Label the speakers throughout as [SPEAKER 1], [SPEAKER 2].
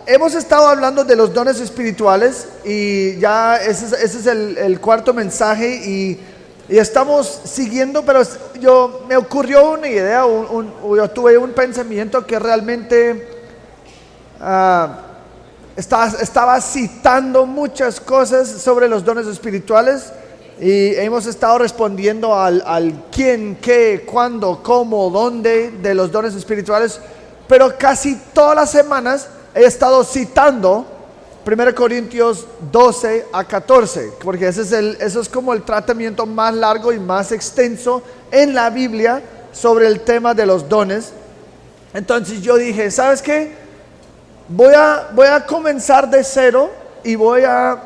[SPEAKER 1] Hemos estado hablando de los dones espirituales y ya ese es el cuarto mensaje y estamos siguiendo, pero me ocurrió una idea, yo tuve un pensamiento que realmente estaba citando muchas cosas sobre los dones espirituales y hemos estado respondiendo al quién, qué, cuándo, cómo, dónde de los dones espirituales, pero casi todas las semanas he estado citando 1 Corintios 12 a 14, porque eso es como el tratamiento más largo y más extenso en la Biblia sobre el tema de los dones. Entonces yo dije, ¿sabes qué? Voy a comenzar de cero y voy a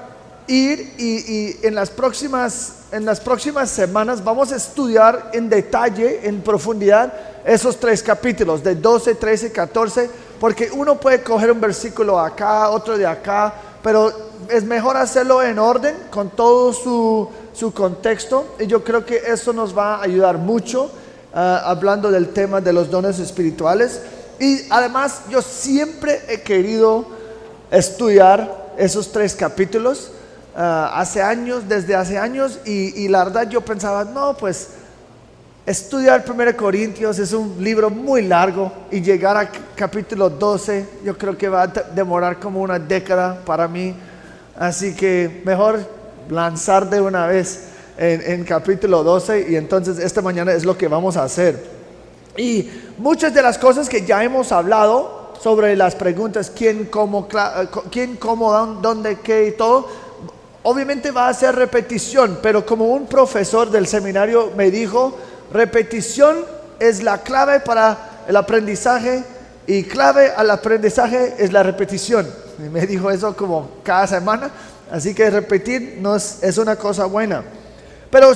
[SPEAKER 1] ir y en las próximas semanas vamos a estudiar en detalle, en profundidad, esos 3 capítulos de 12, 13, 14, porque uno puede coger un versículo acá, otro de acá, pero es mejor hacerlo en orden, con todo su contexto, y yo creo que eso nos va a ayudar mucho, hablando del tema de los dones espirituales. Y además yo siempre he querido estudiar esos 3 capítulos, desde hace años, y la verdad yo pensaba, no, pues estudiar 1 Corintios es un libro muy largo y llegar a capítulo 12 yo creo que va a demorar como una década para mí, así que mejor lanzar de una vez en capítulo 12 y entonces esta mañana es lo que vamos a hacer. Y muchas de las cosas que ya hemos hablado sobre las preguntas quién, cómo, dónde, qué y todo, obviamente va a ser repetición, pero como un profesor del seminario me dijo, repetición es la clave para el aprendizaje y clave al aprendizaje es la repetición. Y me dijo eso como cada semana, así que repetir es una cosa buena. Pero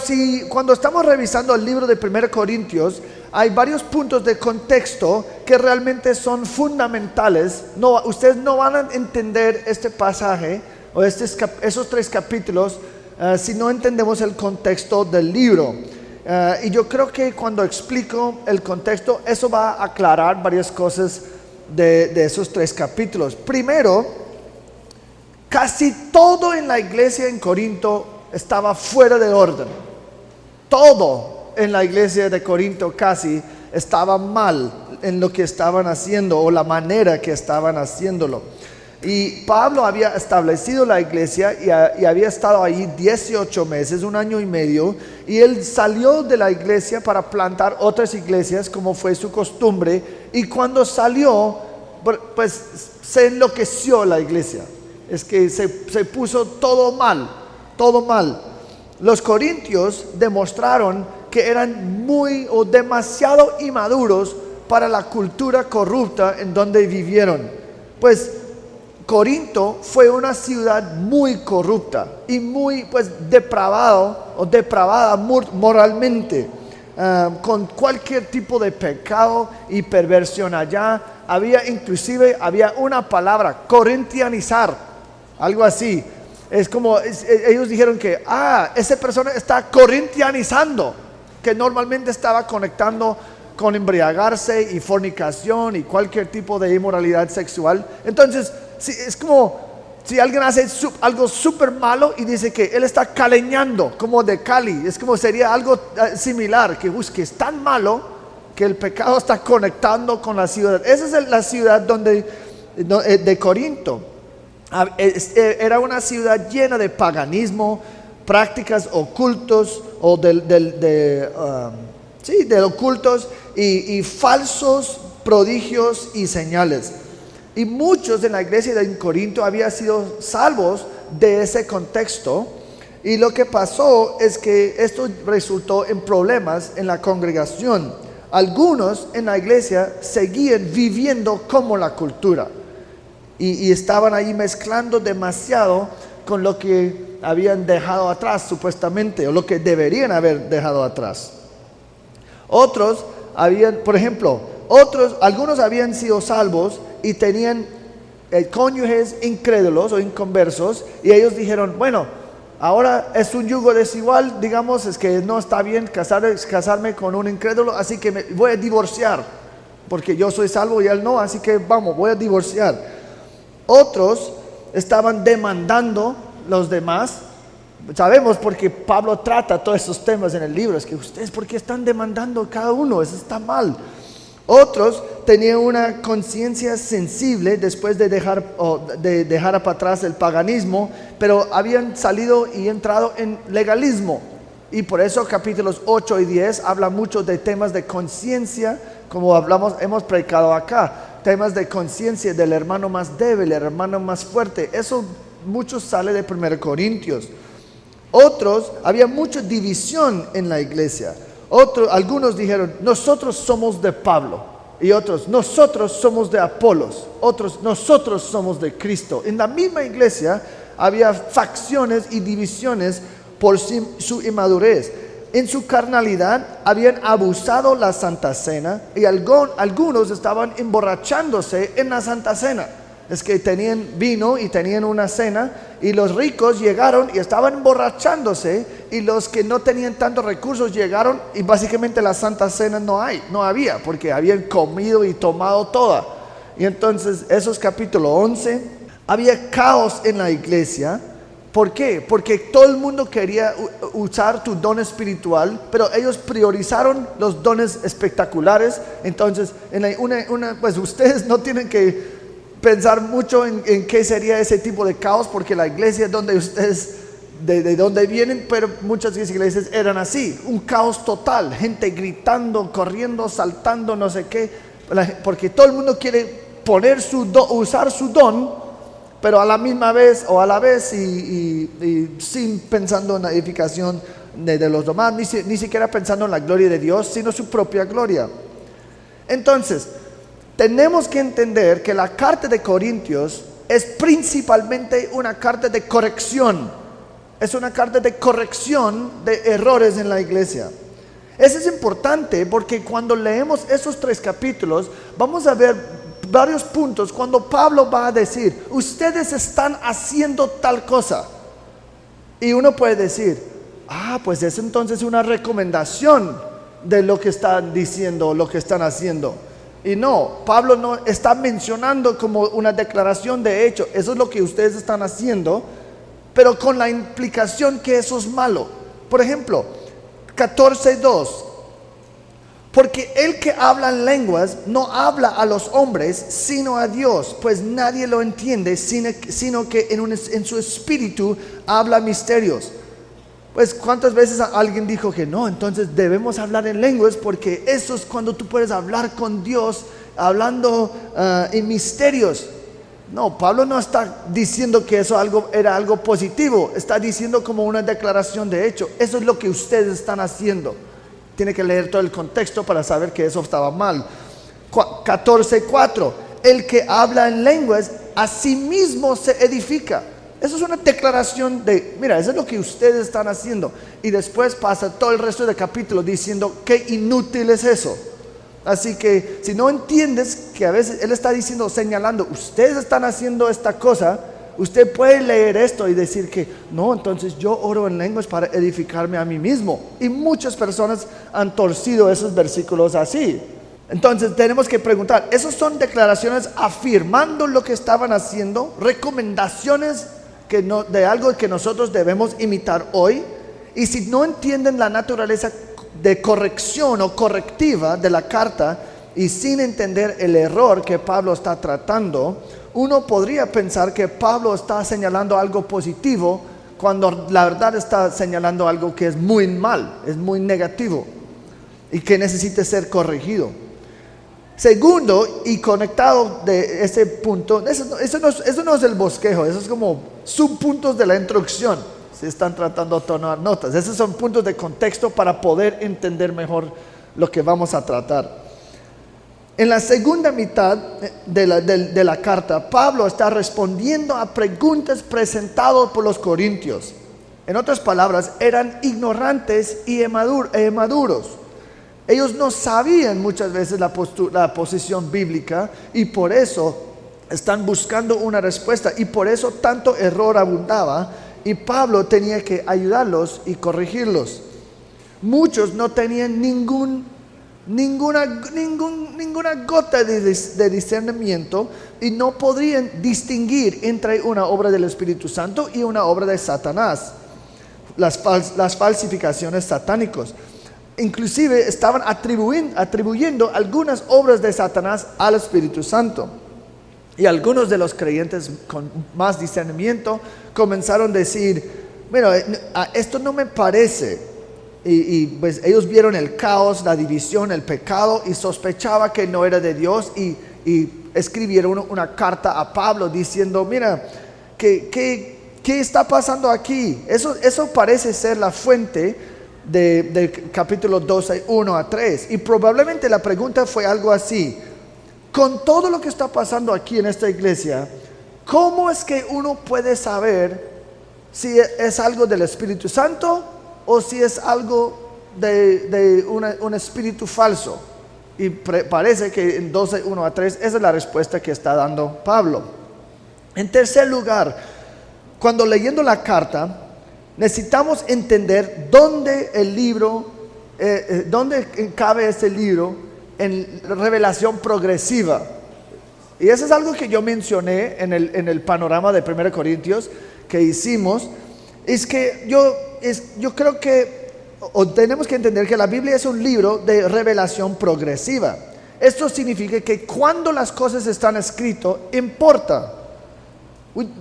[SPEAKER 1] cuando estamos revisando el libro de 1 Corintios, hay varios puntos de contexto que realmente son fundamentales. Ustedes no van a entender este pasaje o esos 3 capítulos si no entendemos el contexto del libro. Y yo creo que cuando explico el contexto, eso va a aclarar varias cosas de esos 3 capítulos. Primero, casi todo en la iglesia en Corinto estaba fuera de orden. Todo en la iglesia de Corinto casi estaba mal en lo que estaban haciendo o la manera que estaban haciéndolo. Y Pablo había establecido la iglesia y había estado ahí 18 meses, 1 año y medio, y él salió de la iglesia para plantar otras iglesias como fue su costumbre, y cuando salió, pues se enloqueció la iglesia. Es que se puso todo mal, todo mal. Los corintios demostraron que eran muy o demasiado inmaduros para la cultura corrupta en donde vivieron. Pues Corinto fue una ciudad muy corrupta y muy depravada moralmente, con cualquier tipo de pecado y perversión. Allá había una palabra, corintianizar, algo así. Es como ellos dijeron que esa persona está corintianizando, que normalmente estaba conectando con embriagarse y fornicación y cualquier tipo de inmoralidad sexual. Entonces es como si alguien hace algo súper malo y dice que él está caleñando, como de Cali. Es como sería algo similar, que es tan malo que el pecado está conectando con la ciudad. Esa es la ciudad de Corinto. Era una ciudad llena de paganismo, prácticas ocultos o de ocultos y falsos prodigios y señales. Y muchos en la iglesia de Corinto habían sido salvos de ese contexto, y lo que pasó es que esto resultó en problemas en la congregación. Algunos en la iglesia seguían viviendo como la cultura y estaban ahí mezclando demasiado con lo que habían dejado atrás supuestamente, o lo que deberían haber dejado atrás. Algunos habían sido salvos y tenían cónyuges incrédulos o inconversos, y ellos dijeron, bueno, ahora es un yugo desigual, digamos, es que no está bien casarme con un incrédulo, así que me voy a divorciar, porque yo soy salvo y él no, así que voy a divorciar. Otros estaban demandando los demás. Sabemos porque Pablo trata todos esos temas en el libro. Es que ustedes, ¿por qué están demandando cada uno? Eso está mal. Otros tenían una conciencia sensible después de dejar para atrás el paganismo, pero habían salido y entrado en legalismo. Y por eso capítulos 8 y 10 habla mucho de temas de conciencia, como hemos predicado acá. Temas de conciencia del hermano más débil, el hermano más fuerte. Eso mucho sale de 1 Corintios. Otros, había mucha división en la iglesia. Algunos dijeron, nosotros somos de Pablo. Y otros, nosotros somos de Apolos. Otros, nosotros somos de Cristo. En la misma iglesia había facciones y divisiones por su inmadurez. En su carnalidad habían abusado la Santa Cena y algunos estaban emborrachándose en la Santa Cena. Es que tenían vino y tenían una cena y los ricos llegaron y estaban emborrachándose, y los que no tenían tantos recursos llegaron y básicamente la Santa Cena no había, porque habían comido y tomado toda. Y entonces esos capítulo 11, había caos en la iglesia. ¿Por qué? Porque todo el mundo quería usar tu don espiritual, pero ellos priorizaron los dones espectaculares. Entonces, pues ustedes no tienen que pensar mucho en qué sería ese tipo de caos, porque la iglesia donde ustedes, de donde vienen, pero muchas iglesias eran así, un caos total, gente gritando, corriendo, saltando, no sé qué, porque todo el mundo quiere poner usar su don, pero a la misma vez o a la vez y sin pensando en la edificación de los demás, ni siquiera pensando en la gloria de Dios, sino su propia gloria. Entonces, tenemos que entender que la carta de Corintios es principalmente una carta de corrección. Es una carta de corrección de errores en la iglesia. Eso es importante porque cuando leemos esos 3 capítulos, vamos a ver varios puntos cuando Pablo va a decir, ustedes están haciendo tal cosa. Y uno puede decir, pues es entonces una recomendación de lo que están diciendo, lo que están haciendo. Y no, Pablo no está mencionando como una declaración de hecho, eso es lo que ustedes están haciendo, pero con la implicación que eso es malo. Por ejemplo, 14:2, porque el que habla en lenguas no habla a los hombres, sino a Dios, pues nadie lo entiende, sino que en su espíritu habla misterios. Pues cuántas veces alguien dijo que no, entonces debemos hablar en lenguas porque eso es cuando tú puedes hablar con Dios, hablando en misterios. No, Pablo no está diciendo que eso era algo positivo, está diciendo como una declaración de hecho, eso es lo que ustedes están haciendo. Tiene que leer todo el contexto para saber que eso estaba mal. 14:4, el que habla en lenguas a sí mismo se edifica. Eso es una declaración de, mira, eso es lo que ustedes están haciendo. Y después pasa todo el resto del capítulo diciendo qué inútil es eso. Así que si no entiendes que a veces él está diciendo, señalando, ustedes están haciendo esta cosa, usted puede leer esto y decir que no, entonces yo oro en lenguas para edificarme a mí mismo. Y muchas personas han torcido esos versículos así. Entonces tenemos que preguntar, ¿esos son declaraciones afirmando lo que estaban haciendo? ¿Recomendaciones de algo que nosotros debemos imitar hoy? Y si no entienden la naturaleza de corrección o correctiva de la carta y sin entender el error que Pablo está tratando, uno podría pensar que Pablo está señalando algo positivo cuando la verdad está señalando algo que es muy mal, es muy negativo y que necesita ser corregido. Segundo, y conectado de ese punto, eso no es el bosquejo, eso es como subpuntos de la introducción. Si están tratando de tomar notas, esos son puntos de contexto para poder entender mejor lo que vamos a tratar. En la segunda mitad de la carta, Pablo está respondiendo a preguntas presentadas por los corintios. En otras palabras, eran ignorantes y inmaduros. Ellos no sabían muchas veces la posición bíblica y por eso están buscando una respuesta y por eso tanto error abundaba y Pablo tenía que ayudarlos y corregirlos. Muchos no tenían ningún ninguna gota de discernimiento, y no podrían distinguir entre una obra del Espíritu Santo y una obra de Satanás, las falsificaciones satánicos. Inclusive estaban atribuyendo algunas obras de Satanás al Espíritu Santo. Y algunos de los creyentes con más discernimiento comenzaron a decir, bueno, esto no me parece. Y pues ellos vieron el caos, la división, el pecado, y sospechaba que no era de Dios, y escribieron una carta a Pablo diciendo, mira, ¿qué está pasando aquí? Eso parece ser la fuente del capítulo 12, 1 a 3. Y probablemente la pregunta fue algo así: con todo lo que está pasando aquí en esta iglesia, ¿cómo es que uno puede saber si es algo del Espíritu Santo o si es algo de un espíritu falso? Y parece que en 12, 1 a 3, esa es la respuesta que está dando Pablo. En tercer lugar, cuando leyendo la carta, necesitamos entender dónde dónde cabe este libro en revelación progresiva. Y eso es algo que yo mencioné en el panorama de 1 Corintios que hicimos. Es que yo creo que tenemos que entender que la Biblia es un libro de revelación progresiva. Esto significa que cuando las cosas están escritas, importa.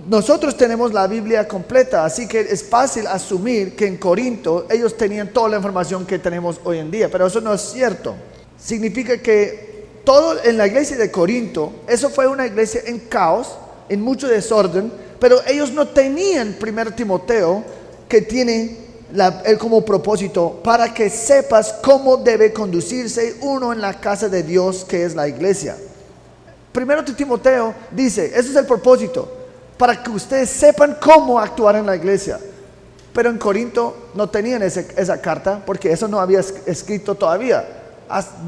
[SPEAKER 1] Nosotros tenemos la Biblia completa, así que es fácil asumir que en Corinto ellos tenían toda la información que tenemos hoy en día, pero eso no es cierto. Significa que todo en la iglesia de Corinto, eso fue una iglesia en caos, en mucho desorden, pero ellos no tenían 1 Timoteo, que tiene como propósito para que sepas cómo debe conducirse uno en la casa de Dios, que es la iglesia. 1 Timoteo dice, ese es el propósito, para que ustedes sepan cómo actuar en la iglesia. Pero en Corinto no tenían esa carta, porque eso no había escrito todavía.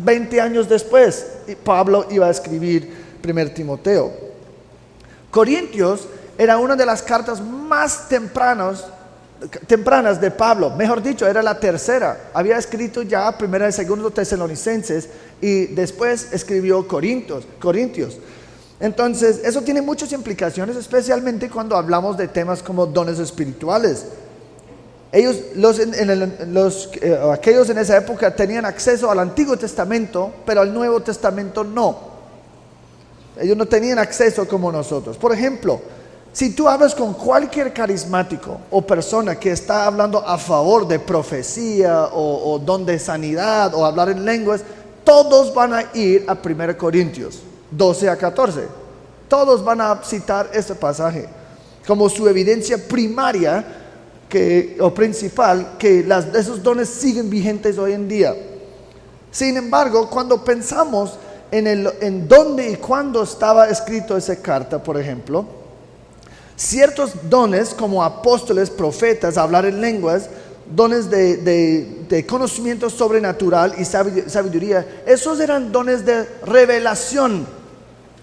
[SPEAKER 1] 20 años después, Pablo iba a escribir 1 Timoteo. Corintios era una de las cartas más tempranas de Pablo. Mejor dicho, era la tercera. Había escrito ya 1 y 2 Tesalonicenses, y después escribió Corintios. Entonces, eso tiene muchas implicaciones, especialmente cuando hablamos de temas como dones espirituales. Aquellos en esa época tenían acceso al Antiguo Testamento, pero al Nuevo Testamento no. Ellos no tenían acceso como nosotros. Por ejemplo, si tú hablas con cualquier carismático o persona que está hablando a favor de profecía o don de sanidad o hablar en lenguas, todos van a ir a 1 Corintios 12 a 14. Todos van a citar ese pasaje como su evidencia primaria o principal, que esos dones siguen vigentes hoy en día. Sin embargo, cuando pensamos en dónde y cuándo estaba escrito esa carta, por ejemplo, ciertos dones como apóstoles, profetas, hablar en lenguas, dones de conocimiento sobrenatural y sabiduría, esos eran dones de revelación.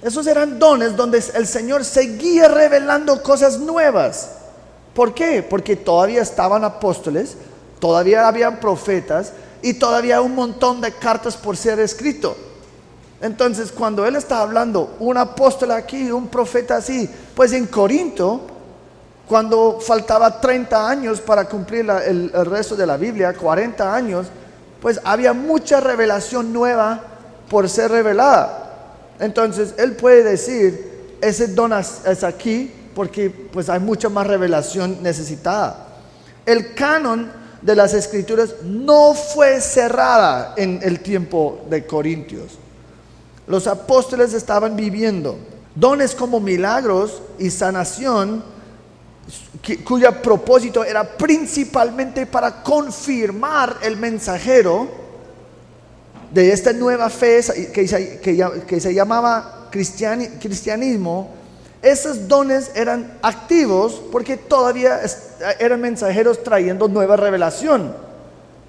[SPEAKER 1] Esos eran dones donde el Señor seguía revelando cosas nuevas. ¿Por qué? Porque todavía estaban apóstoles, todavía habían profetas y todavía un montón de cartas por ser escrito. Entonces, cuando él está hablando, un apóstol aquí, un profeta así, pues en Corinto, cuando faltaba 30 años para cumplir el resto de la Biblia, 40 años, pues había mucha revelación nueva por ser revelada. Entonces, él puede decir, ese don es aquí porque pues hay mucha más revelación necesitada. El canon de las escrituras no fue cerrada en el tiempo de Corintios. Los apóstoles estaban viviendo dones como milagros y sanación, cuyo propósito era principalmente para confirmar el mensajero de esta nueva fe que se llamaba cristianismo. Esos dones eran activos porque todavía eran mensajeros trayendo nueva revelación.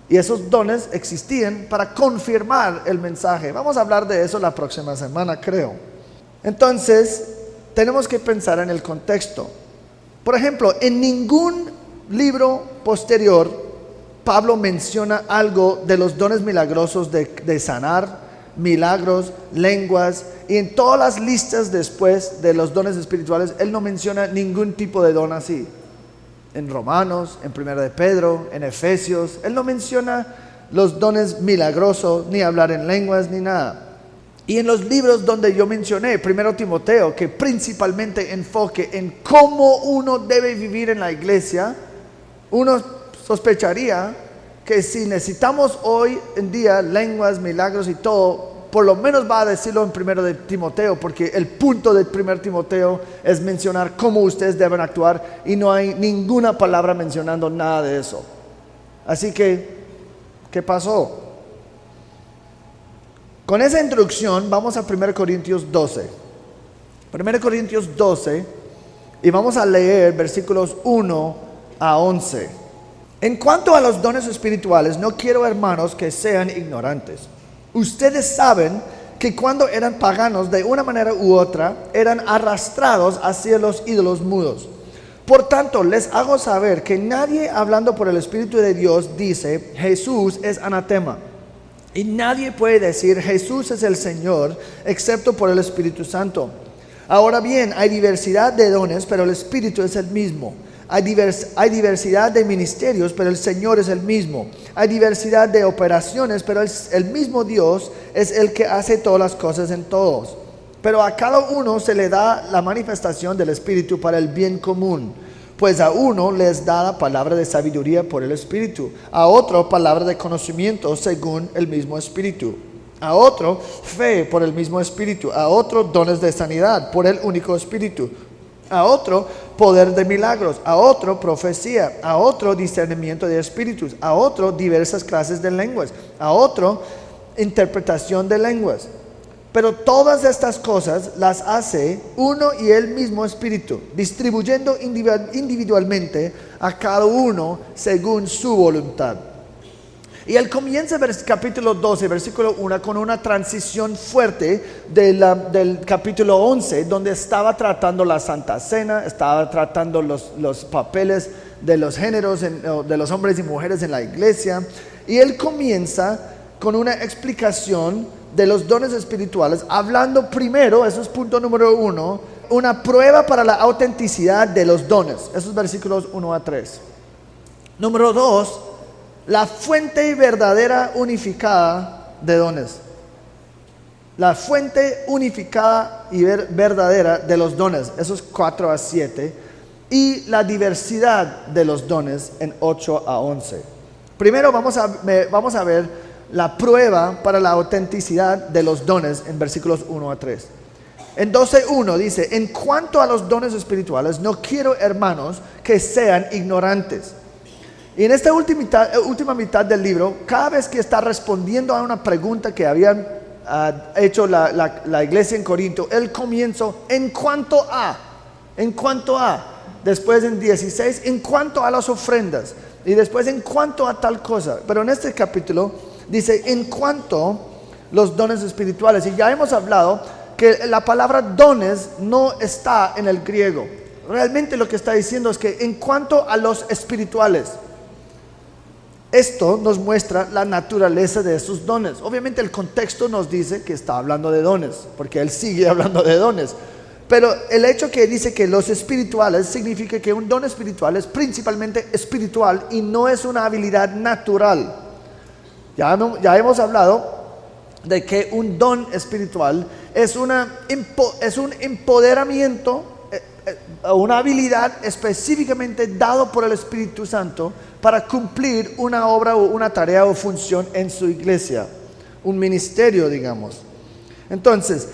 [SPEAKER 1] Y esos dones existían para confirmar el mensaje. Vamos a hablar de eso la próxima semana, creo. Entonces, tenemos que pensar en el contexto. Por ejemplo, en ningún libro posterior Pablo menciona algo de los dones milagrosos de sanar, milagros, lenguas, y en todas las listas después de los dones espirituales, él no menciona ningún tipo de don así. En Romanos, en 1 de Pedro, en Efesios, él no menciona los dones milagrosos, ni hablar en lenguas, ni nada. Y en los libros donde yo mencioné, 1 Timoteo, que principalmente enfoque en cómo uno debe vivir en la iglesia, uno sospecharía que si necesitamos hoy en día lenguas, milagros y todo, por lo menos va a decirlo en 1 de Timoteo, porque el punto de 1 Timoteo es mencionar cómo ustedes deben actuar, y no hay ninguna palabra mencionando nada de eso. Así que, ¿qué pasó? Con esa introducción vamos a 1 Corintios 12. 1 Corintios 12, y vamos a leer versículos 1 a 11. En cuanto a los dones espirituales, no quiero, hermanos, que sean ignorantes. Ustedes saben que cuando eran paganos, de una manera u otra, eran arrastrados hacia los ídolos mudos. Por tanto, les hago saber que nadie hablando por el Espíritu de Dios dice, Jesús es anatema. Y nadie puede decir, Jesús es el Señor, excepto por el Espíritu Santo. Ahora bien, hay diversidad de dones, pero el Espíritu es el mismo. Hay diversidad de ministerios, pero el Señor es el mismo. Hay diversidad de operaciones, pero el mismo Dios es el que hace todas las cosas en todos. Pero a cada uno se le da la manifestación del Espíritu para el bien común. Pues a uno les da la palabra de sabiduría por el Espíritu, a otro palabra de conocimiento según el mismo Espíritu, a otro fe por el mismo Espíritu, a otro dones de sanidad por el único Espíritu, a otro poder de milagros, a otro profecía, a otro discernimiento de espíritus, a otro diversas clases de lenguas, a otro interpretación de lenguas. Pero todas estas cosas las hace uno y el mismo Espíritu, distribuyendo individualmente a cada uno según su voluntad. Y él comienza capítulo 12, versículo 1, con una transición fuerte del capítulo 11, donde estaba tratando la Santa Cena, estaba tratando los papeles de los géneros, de los hombres y mujeres en la iglesia. Y él comienza con una explicación de los dones espirituales, hablando primero, eso es punto número 1, una prueba para la autenticidad de los dones. Esos versículos 1 a 3. Número 2, la fuente verdadera unificada de dones. La fuente unificada y verdadera de los dones, esos 4 a 7. Y la diversidad de los dones en 8 a 11. Primero vamos a ver la prueba para la autenticidad de los dones en versículos 1 a 3. En 12:1 dice, en cuanto a los dones espirituales, no quiero, hermanos, que sean ignorantes. Y en esta última mitad del libro, cada vez que está respondiendo a una pregunta que habían hecho la iglesia en Corinto, él comienza en cuanto a, después en 16, en cuanto a las ofrendas, y después en cuanto a tal cosa. Pero en este capítulo dice en cuanto a los dones espirituales, y ya hemos hablado que la palabra dones no está en el griego. Realmente lo que está diciendo es que en cuanto a los espirituales, esto nos muestra la naturaleza de esos dones. Obviamente el contexto nos dice que está hablando de dones, porque él sigue hablando de dones. Pero el hecho que dice que los espirituales significa que un don espiritual es principalmente espiritual y no es una habilidad natural. Ya hemos hablado de que un don espiritual es un empoderamiento, una habilidad específicamente dado por el Espíritu Santo para cumplir una obra o una tarea o función en su iglesia, un ministerio, digamos. Entonces,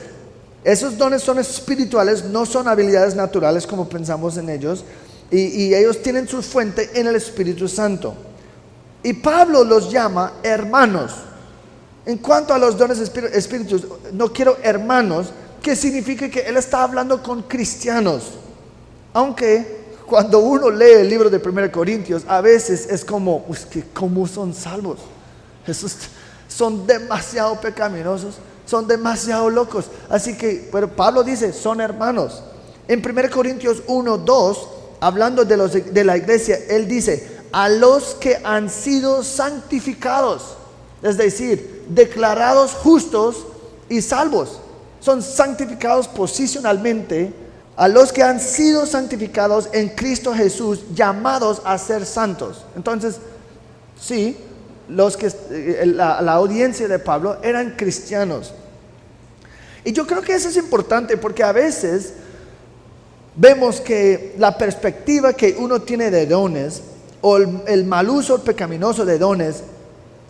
[SPEAKER 1] esos dones son espirituales, no son habilidades naturales como pensamos en ellos, y ellos tienen su fuente en el Espíritu Santo. Y Pablo los llama hermanos. En cuanto a los dones espíritus, no quiero hermanos, que significa que él está hablando con cristianos. Aunque cuando uno lee el libro de 1 Corintios, a veces es como, ¿cómo son salvos? Esos son demasiado pecaminosos, son demasiado locos. Así que, pero Pablo dice, son hermanos. En 1 Corintios 1:2, hablando de la iglesia, él dice, a los que han sido santificados, es decir, declarados justos y salvos. Son santificados posicionalmente a los que han sido santificados en Cristo Jesús, llamados a ser santos. Entonces, sí, la audiencia de Pablo eran cristianos. Y yo creo que eso es importante porque a veces vemos que la perspectiva que uno tiene de dones o el mal uso pecaminoso de dones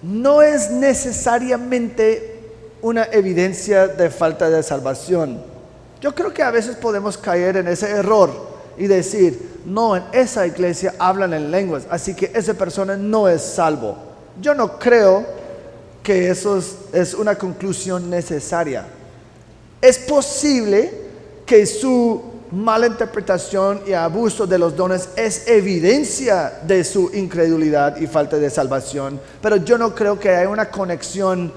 [SPEAKER 1] no es necesariamente una evidencia de falta de salvación. Yo creo que a veces podemos caer en ese error y decir, no, en esa iglesia hablan en lenguas, así que esa persona no es salvo. Yo no creo que eso es una conclusión necesaria. Es posible que su mala interpretación y abuso de los dones es evidencia de su incredulidad y falta de salvación, pero yo no creo que haya una conexión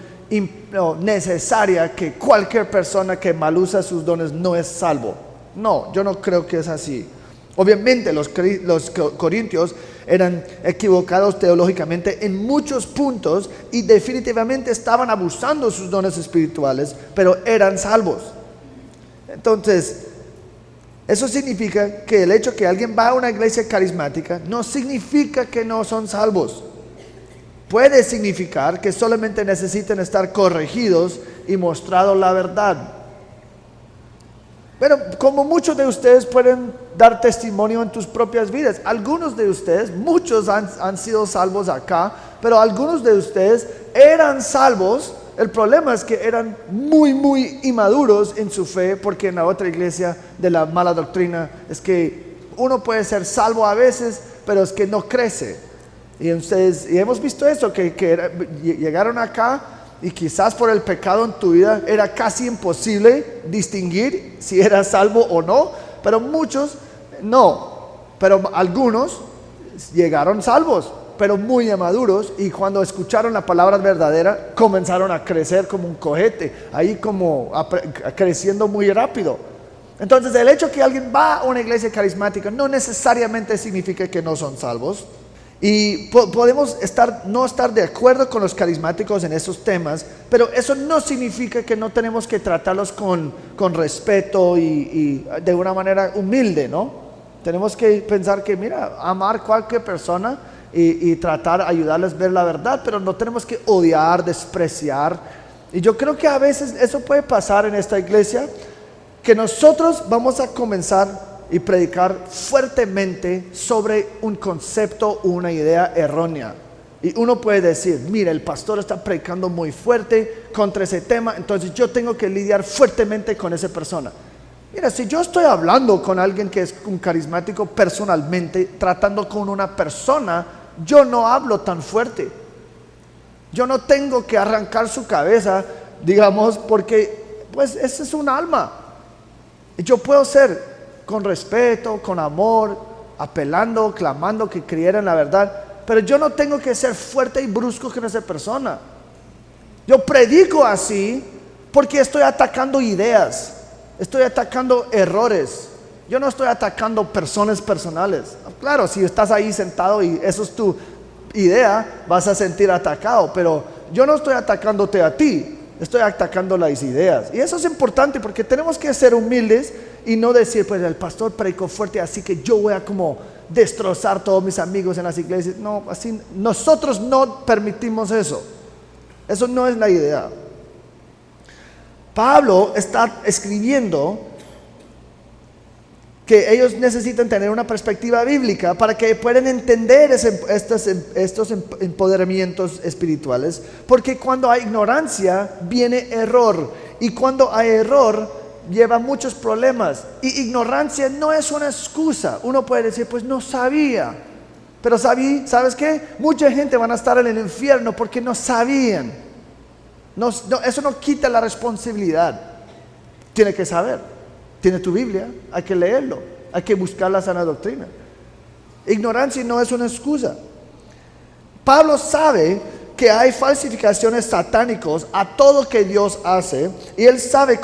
[SPEAKER 1] necesaria que cualquier persona que mal usa sus dones no es salvo. No, yo no creo que es así. Obviamente los corintios eran equivocados teológicamente en muchos puntos y definitivamente estaban abusando sus dones espirituales, pero eran salvos. Entonces, eso significa que el hecho que alguien va a una iglesia carismática no significa que no son salvos. Puede significar que solamente necesitan estar corregidos y mostrado la verdad. Pero como muchos de ustedes pueden dar testimonio en tus propias vidas, algunos de ustedes, muchos han sido salvos acá, pero algunos de ustedes eran salvos. El problema es que eran muy inmaduros en su fe, porque en la otra iglesia de la mala doctrina es que uno puede ser salvo a veces, pero es que no crece. Y hemos visto eso, que llegaron acá y quizás por el pecado en tu vida era casi imposible distinguir si eras salvo o no, pero muchos no, pero algunos llegaron salvos, pero muy inmaduros, y cuando escucharon la palabra verdadera comenzaron a crecer como un cohete, ahí como creciendo muy rápido. Entonces el hecho que alguien va a una iglesia carismática no necesariamente significa que no son salvos. Y podemos no estar de acuerdo con los carismáticos en esos temas, pero eso no significa que no tenemos que tratarlos con respeto y de una manera humilde, ¿no? Tenemos que pensar que, mira, amar cualquier persona y tratar de ayudarles a ver la verdad, pero no tenemos que odiar, despreciar. Y yo creo que a veces eso puede pasar en esta iglesia, que nosotros vamos a comenzar y predicar fuertemente sobre un concepto o una idea errónea. Y uno puede decir, mira, el pastor está predicando muy fuerte contra ese tema, entonces yo tengo que lidiar fuertemente con esa persona. Mira, si yo estoy hablando con alguien que es un carismático personalmente, tratando con una persona, yo no hablo tan fuerte. Yo no tengo que arrancar su cabeza, digamos, porque pues ese es un alma. Yo puedo ser con respeto, con amor, apelando, clamando que creyera en la verdad, pero yo no tengo que ser fuerte y brusco con esa persona. Yo predico así porque estoy atacando ideas, estoy atacando errores. Yo no estoy atacando personas personales. Claro, si estás ahí sentado y eso es tu idea, vas a sentir atacado, pero yo no estoy atacándote a ti, estoy atacando las ideas. Y eso es importante porque tenemos que ser humildes y no decir, pues el pastor predicó fuerte, así que yo voy a como destrozar a todos mis amigos en las iglesias. No, así nosotros no permitimos eso. Eso no es la idea. Pablo está escribiendo que ellos necesitan tener una perspectiva bíblica para que puedan entender estos empoderamientos espirituales, porque cuando hay ignorancia viene error, y cuando hay error lleva muchos problemas, y ignorancia no es una excusa. Uno puede decir, pues no sabía, pero ¿sabes qué? Mucha gente van a estar en el infierno porque no sabían. Eso no quita la responsabilidad. Tiene que saber. Tiene tu Biblia, hay que leerlo, hay que buscar la sana doctrina. Ignorancia no es una excusa. Pablo sabe que hay falsificaciones satánicos a todo que Dios hace, y Él sabe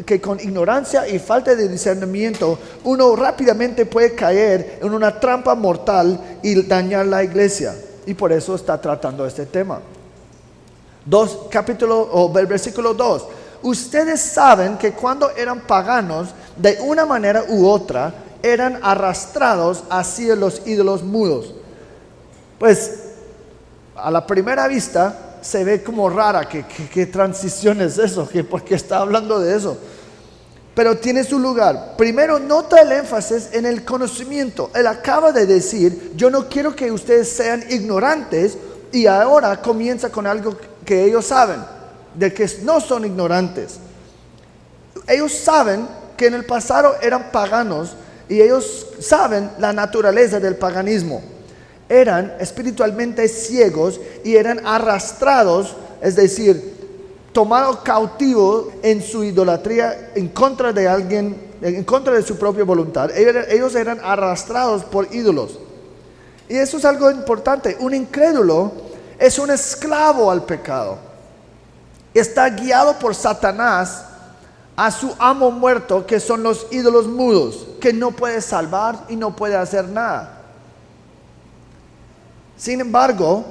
[SPEAKER 1] que con ignorancia y falta de discernimiento uno rápidamente puede caer en una trampa mortal y dañar la iglesia, y por eso está tratando este tema. Versículo 2. Ustedes saben que cuando eran paganos, de una manera u otra, eran arrastrados hacia los ídolos mudos. Pues a la primera vista se ve como rara, ¿qué transición es eso? ¿Por qué está hablando de eso? Pero tiene su lugar. Primero, nota el énfasis en el conocimiento. Él acaba de decir, yo no quiero que ustedes sean ignorantes, y ahora comienza con algo que ellos saben, de que no son ignorantes. Ellos saben que en el pasado eran paganos, y ellos saben la naturaleza del paganismo. Eran espiritualmente ciegos y eran arrastrados, es decir, tomados cautivos en su idolatría en contra de alguien, en contra de su propia voluntad. Ellos eran arrastrados por ídolos. Y eso es algo importante. Un incrédulo es un esclavo al pecado. Está guiado por Satanás a su amo muerto, que son los ídolos mudos, que no puede salvar y no puede hacer nada. Sin embargo,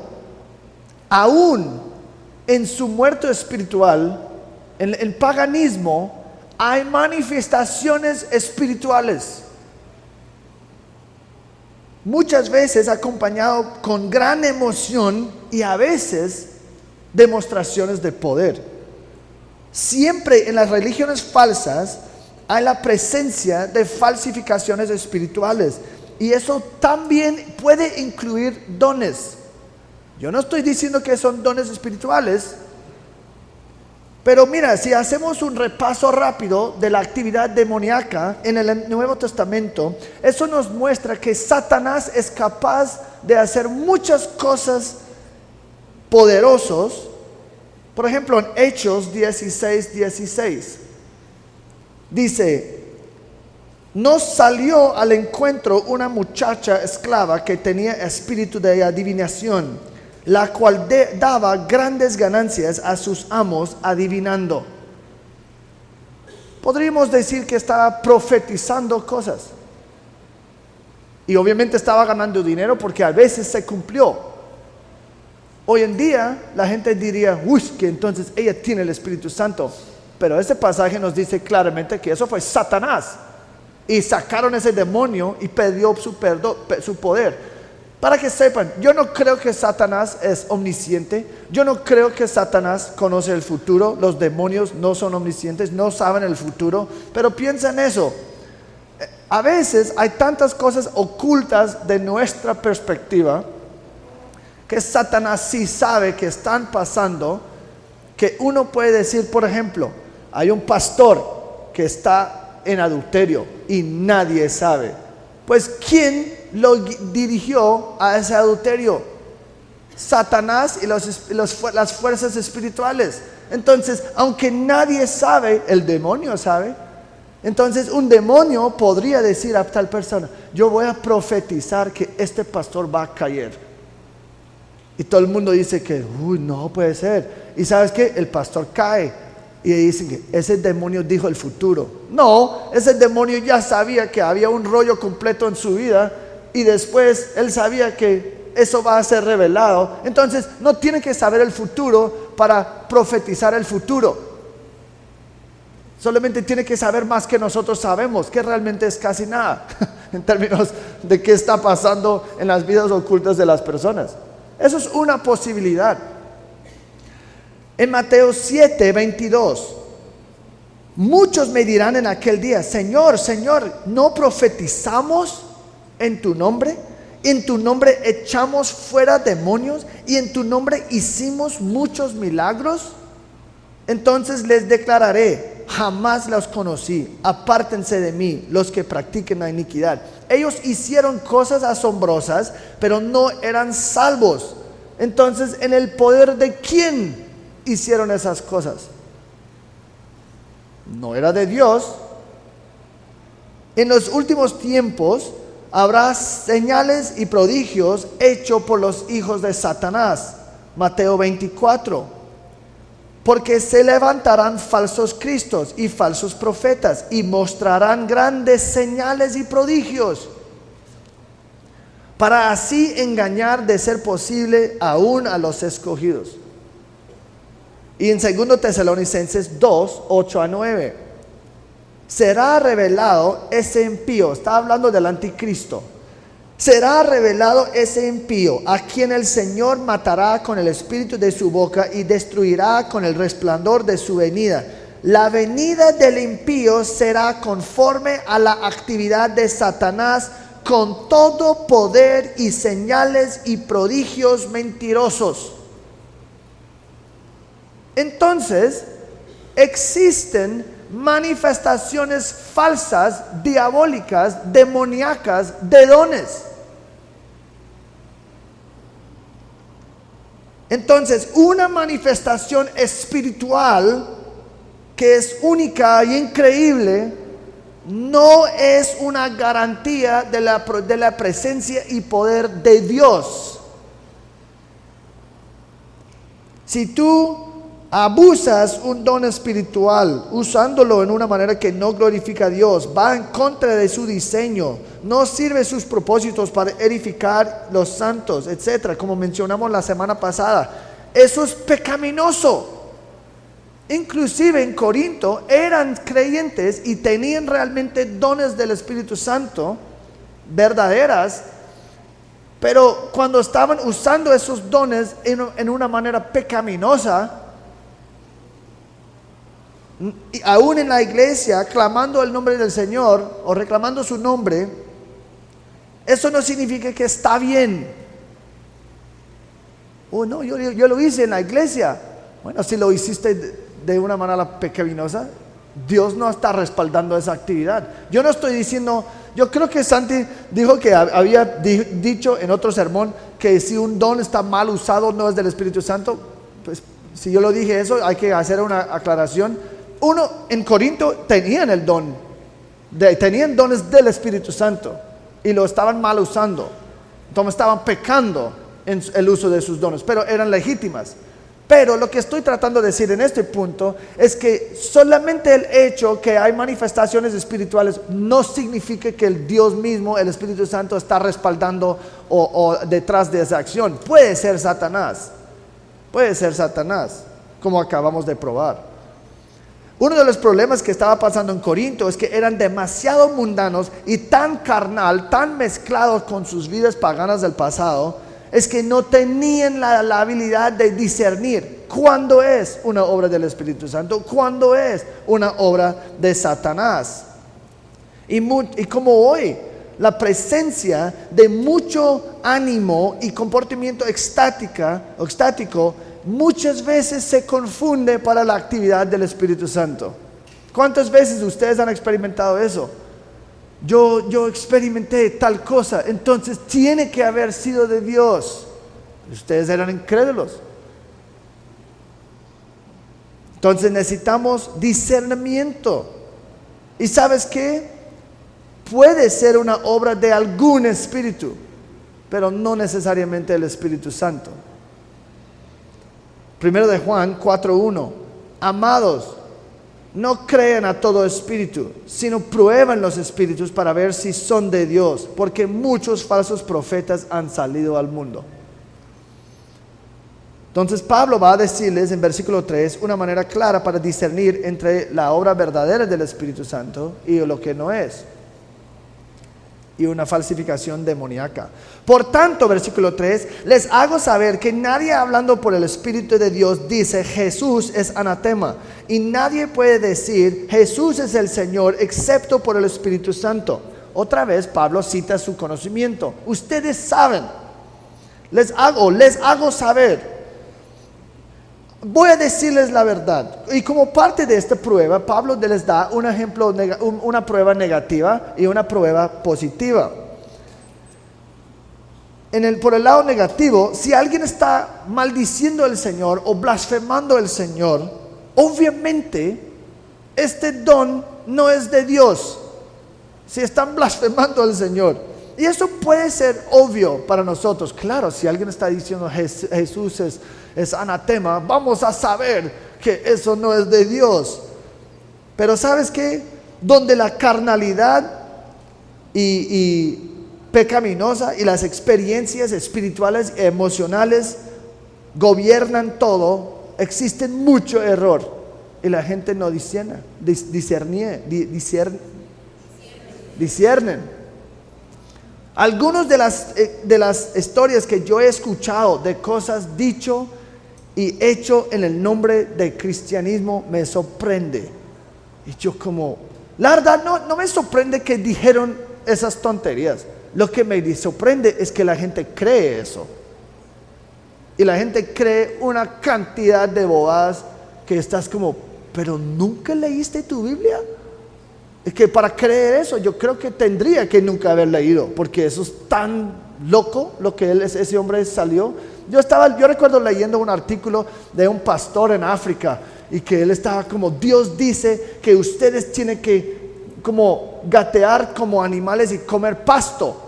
[SPEAKER 1] aún en su muerte espiritual, en el paganismo, hay manifestaciones espirituales. Muchas veces acompañado con gran emoción y a veces demostraciones de poder. Siempre en las religiones falsas hay la presencia de falsificaciones espirituales. Y eso también puede incluir dones. Yo no estoy diciendo que son dones espirituales, pero mira, si hacemos un repaso rápido de la actividad demoníaca en el Nuevo Testamento, eso nos muestra que Satanás es capaz de hacer muchas cosas poderosos. Por ejemplo, en Hechos 16:16 dice: nos salió al encuentro una muchacha esclava que tenía espíritu de adivinación, la cual daba grandes ganancias a sus amos adivinando. Podríamos decir que estaba profetizando cosas. Y obviamente estaba ganando dinero porque a veces se cumplió. Hoy en día la gente diría, uy, que entonces ella tiene el Espíritu Santo. Pero este pasaje nos dice claramente que eso fue Satanás. Y sacaron ese demonio y perdió su poder. Para que sepan, yo no creo que Satanás es omnisciente. Yo no creo que Satanás conoce el futuro. Los demonios no son omniscientes, no saben el futuro. Pero piensa en eso. A veces hay tantas cosas ocultas de nuestra perspectiva que Satanás sí sabe que están pasando, que uno puede decir, por ejemplo, hay un pastor que está en adulterio y nadie sabe. Pues ¿quién lo dirigió a ese adulterio? Satanás y las fuerzas espirituales. Entonces, aunque nadie sabe, el demonio sabe. Entonces un demonio podría decir a tal persona, yo voy a profetizar que este pastor va a caer. Y todo el mundo dice que, no puede ser. Y ¿sabes qué? El pastor cae. Y dicen que ese demonio dijo el futuro. No, ese demonio ya sabía que había un rollo completo en su vida. Y después él sabía que eso va a ser revelado. Entonces no tiene que saber el futuro para profetizar el futuro. Solamente tiene que saber más que nosotros sabemos, que realmente es casi nada en términos de qué está pasando en las vidas ocultas de las personas. Eso es una posibilidad. En Mateo 7:22, muchos me dirán en aquel día, Señor, Señor, ¿no profetizamos en tu nombre? En tu nombre echamos fuera demonios y en tu nombre hicimos muchos milagros. Entonces les declararé, jamás los conocí, apártense de mí los que practiquen la iniquidad. Ellos hicieron cosas asombrosas, pero no eran salvos. Entonces, ¿en el poder de quién hicieron esas cosas? No era de Dios. En los últimos tiempos habrá señales y prodigios hechos por los hijos de Satanás, Mateo 24. Porque se levantarán falsos cristos y falsos profetas y mostrarán grandes señales y prodigios, para así engañar, de ser posible, aún a los escogidos. Y en 2 Tesalonicenses 2, 8 a 9. Será revelado ese impío, está hablando del anticristo. Será revelado ese impío, a quien el Señor matará con el espíritu de su boca y destruirá con el resplandor de su venida. La venida del impío será conforme a la actividad de Satanás, con todo poder y señales y prodigios mentirosos. Entonces, existen manifestaciones falsas, diabólicas, demoníacas de dones. Entonces, una manifestación espiritual que es única y increíble no es una garantía de la presencia y poder de Dios. Si tú abusas un don espiritual usándolo en una manera que no glorifica a Dios, va en contra de su diseño, no sirve sus propósitos para edificar los santos, etcétera, como mencionamos la semana pasada, eso es pecaminoso. Inclusive en Corinto eran creyentes y tenían realmente dones del Espíritu Santo verdaderas, pero cuando estaban usando esos dones en una manera pecaminosa, y aún en la iglesia clamando el nombre del Señor o reclamando su nombre, eso no significa que está bien. Oh no, yo lo hice en la iglesia. Bueno, si lo hiciste de una manera pecaminosa, Dios no está respaldando esa actividad. Yo no estoy diciendo, yo creo que Santi dijo que había dicho en otro sermón que si un don está mal usado no es del Espíritu Santo. Pues si yo lo dije eso, hay que hacer una aclaración. Uno, en Corinto tenían el don, tenían dones del Espíritu Santo y lo estaban mal usando. Entonces estaban pecando en el uso de sus dones, pero eran legítimas. Pero lo que estoy tratando de decir en este punto es que solamente el hecho que hay manifestaciones espirituales no significa que el Dios mismo, el Espíritu Santo, está respaldando o detrás de esa acción. Puede ser Satanás, como acabamos de probar. Uno de los problemas que estaba pasando en Corinto es que eran demasiado mundanos y tan carnal, tan mezclados con sus vidas paganas del pasado, es que no tenían la habilidad de discernir cuándo es una obra del Espíritu Santo, cuándo es una obra de Satanás. Y como hoy, la presencia de mucho ánimo y comportamiento extático muchas veces se confunde para la actividad del Espíritu Santo. ¿Cuántas veces ustedes han experimentado eso? Yo experimenté tal cosa, entonces tiene que haber sido de Dios. Ustedes eran incrédulos. Entonces necesitamos discernimiento. ¿Y sabes qué? Puede ser una obra de algún espíritu, pero no necesariamente el Espíritu Santo. 1 de Juan 4:1. Amados, no crean a todo espíritu, sino prueban los espíritus para ver si son de Dios, porque muchos falsos profetas han salido al mundo. Entonces Pablo va a decirles en versículo 3 una manera clara para discernir entre la obra verdadera del Espíritu Santo y lo que no es, y una falsificación demoníaca. Por tanto, versículo 3, les hago saber que nadie hablando por el Espíritu de Dios dice Jesús es anatema, y nadie puede decir Jesús es el Señor excepto por el Espíritu Santo. Otra vez Pablo cita su conocimiento. Ustedes saben, les hago saber. Voy a decirles la verdad. Y como parte de esta prueba, Pablo les da un ejemplo, una prueba negativa y una prueba positiva. Por el lado negativo, si alguien está maldiciendo al Señor o blasfemando al Señor, obviamente este don no es de Dios. Si están blasfemando al Señor, Y eso puede ser obvio para nosotros. Claro, si alguien está diciendo Jesús es anatema, vamos a saber que eso no es de Dios. Pero ¿sabes qué? Donde la carnalidad y pecaminosa y las experiencias espirituales y emocionales gobiernan todo, existe mucho error y la gente no disciernen. Algunas de las historias que yo he escuchado de cosas dicho y hecho en el nombre del cristianismo me sorprende. Y yo como, la verdad no me sorprende que dijeron esas tonterías. Lo que me sorprende es que la gente cree eso. Y la gente cree una cantidad de bobadas que estás como, pero ¿nunca leíste tu Biblia? Es que para creer eso yo creo que tendría que nunca haber leído, porque eso es tan loco lo que ese hombre salió. Yo recuerdo leyendo un artículo de un pastor en África y que él estaba como, Dios dice que ustedes tienen que como gatear como animales y comer pasto.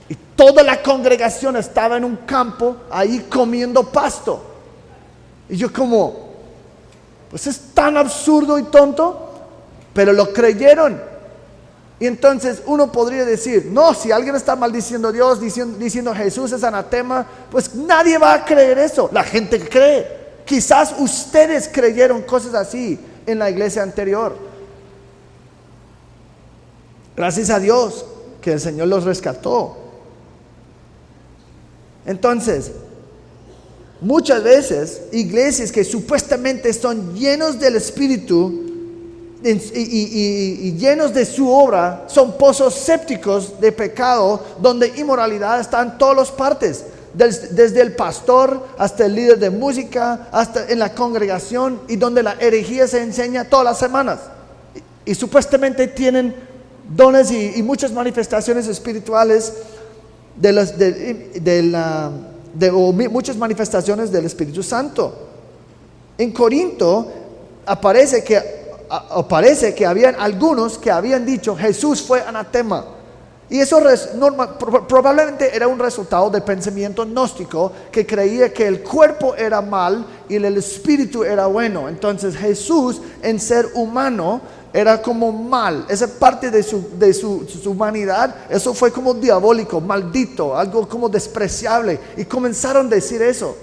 [SPEAKER 1] Y toda la congregación estaba en un campo ahí comiendo pasto. Y yo como, pues es tan absurdo y tonto, pero lo creyeron. Y entonces uno podría decir, no, si alguien está maldiciendo a Dios, diciendo Jesús es anatema, pues nadie va a creer eso. La gente cree. Quizás ustedes creyeron cosas así en la iglesia anterior. Gracias a Dios que el Señor los rescató. Entonces, muchas veces iglesias que supuestamente son llenos del Espíritu y llenos de su obra son pozos sépticos de pecado donde inmoralidad está en todas las partes, desde el pastor hasta el líder de música, hasta en la congregación, y donde la herejía se enseña todas las semanas y supuestamente tienen dones y muchas manifestaciones espirituales muchas manifestaciones del Espíritu Santo. En Corinto parece que habían algunos que habían dicho Jesús fue anatema, y eso probablemente era un resultado del pensamiento gnóstico que creía que el cuerpo era mal y el espíritu era bueno. Entonces Jesús, en ser humano, era como mal. Esa parte de su humanidad, eso fue como diabólico, maldito, algo como despreciable. Y comenzaron a decir eso.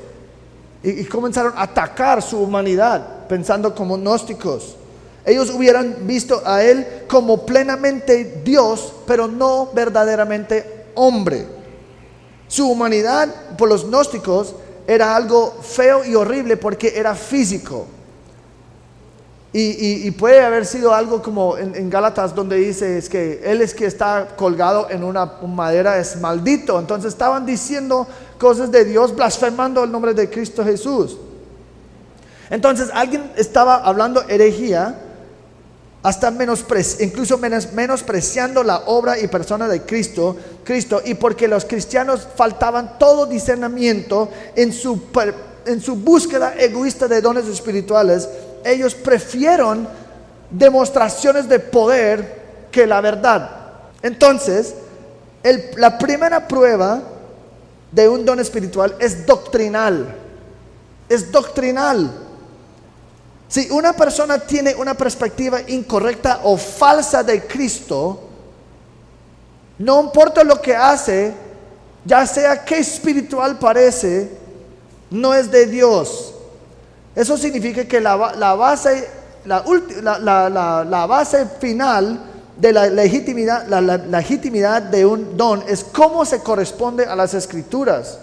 [SPEAKER 1] Y comenzaron a atacar su humanidad, pensando como gnósticos. Ellos hubieran visto a él como plenamente Dios, pero no verdaderamente hombre. Su humanidad, por los gnósticos, era algo feo y horrible porque era físico. Y puede haber sido algo como en Gálatas, donde dice es que él es que está colgado en una madera, es maldito. Entonces estaban diciendo cosas de Dios, blasfemando el nombre de Cristo Jesús. Entonces alguien estaba hablando herejía, hasta incluso menospreciando la obra y persona de Cristo, y porque los cristianos faltaban todo discernimiento en su búsqueda egoísta de dones espirituales, ellos prefieren demostraciones de poder que la verdad. Entonces, la primera prueba de un don espiritual es doctrinal. Es doctrinal. Si una persona tiene una perspectiva incorrecta o falsa de Cristo, no importa lo que hace, ya sea que espiritual parece, no es de Dios. Eso significa que la base final de la legitimidad de un don es cómo se corresponde a las Escrituras.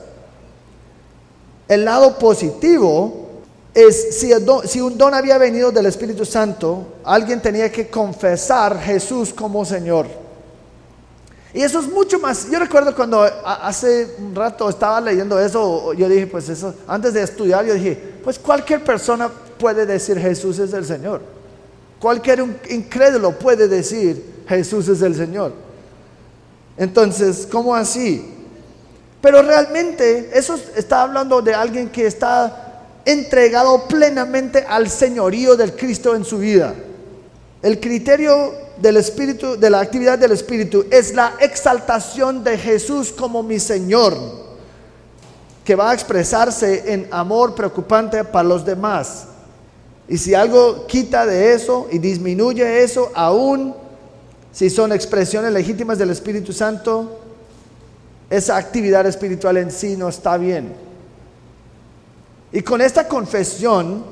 [SPEAKER 1] El lado positivo es si un don había venido del Espíritu Santo, alguien tenía que confesar Jesús como Señor. Y eso es mucho más. Yo recuerdo cuando hace un rato estaba leyendo eso, yo dije, pues eso, antes de estudiar, yo dije, pues cualquier persona puede decir Jesús es el Señor. Cualquier incrédulo puede decir Jesús es el Señor. Entonces, ¿cómo así? Pero realmente eso está hablando de alguien que está entregado plenamente al señorío del Cristo en su vida. El criterio del Espíritu, de la actividad del Espíritu, es la exaltación de Jesús como mi Señor, que va a expresarse en amor preocupante para los demás. Y si algo quita de eso y disminuye eso, aún si son expresiones legítimas del Espíritu Santo, esa actividad espiritual en sí no está bien. Y con esta confesión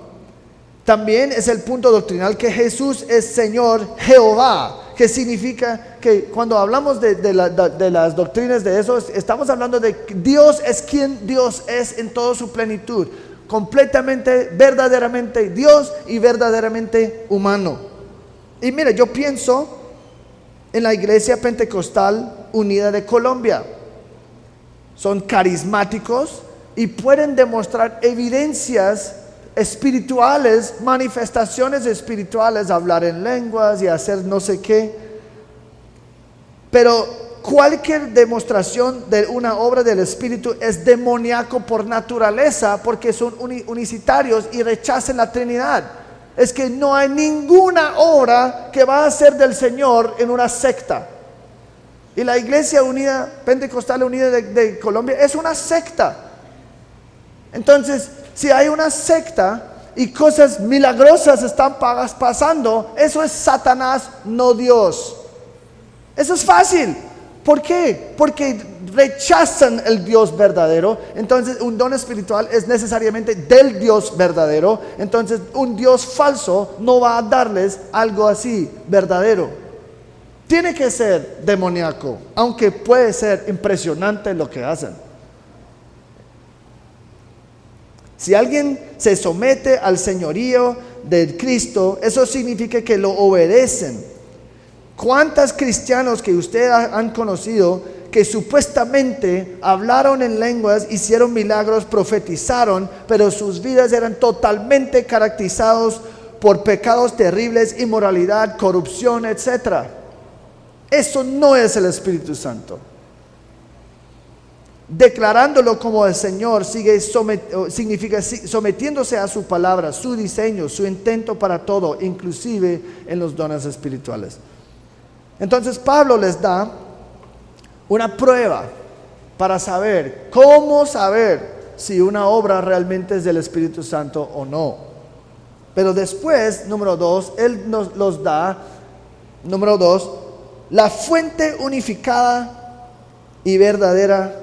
[SPEAKER 1] también es el punto doctrinal que Jesús es Señor Jehová, que significa que cuando hablamos de las doctrinas de eso, estamos hablando de que Dios es quien Dios es en toda su plenitud, completamente, verdaderamente Dios y verdaderamente humano. Y mire, yo pienso en la Iglesia Pentecostal Unida de Colombia. Son carismáticos y pueden demostrar evidencias espirituales, manifestaciones espirituales, hablar en lenguas y hacer no sé qué. Pero cualquier demostración de una obra del Espíritu es demoníaco por naturaleza, porque son unicitarios y rechazan la Trinidad. Es que no hay ninguna obra que va a ser del Señor en una secta. Y la Iglesia Unida, Pentecostal Unida de Colombia es una secta. Entonces, si hay una secta y cosas milagrosas están pasando, eso es Satanás, no Dios. Eso es fácil. ¿Por qué? Porque rechazan el Dios verdadero. Entonces, un don espiritual es necesariamente del Dios verdadero. Entonces, un Dios falso no va a darles algo así verdadero. Tiene que ser demoníaco, aunque puede ser impresionante lo que hacen. Si alguien se somete al señorío de Cristo, eso significa que lo obedecen. ¿Cuántos cristianos que ustedes han conocido que supuestamente hablaron en lenguas, hicieron milagros, profetizaron, pero sus vidas eran totalmente caracterizados por pecados terribles, inmoralidad, corrupción, etcétera? Eso no es el Espíritu Santo. Declarándolo como el Señor significa sometiéndose a su palabra, su diseño, su intento para todo, inclusive en los dones espirituales. Entonces Pablo les da una prueba para saber, cómo saber si una obra realmente es del Espíritu Santo o no. Pero después, número 2, él los da, número 2, la fuente unificada y verdadera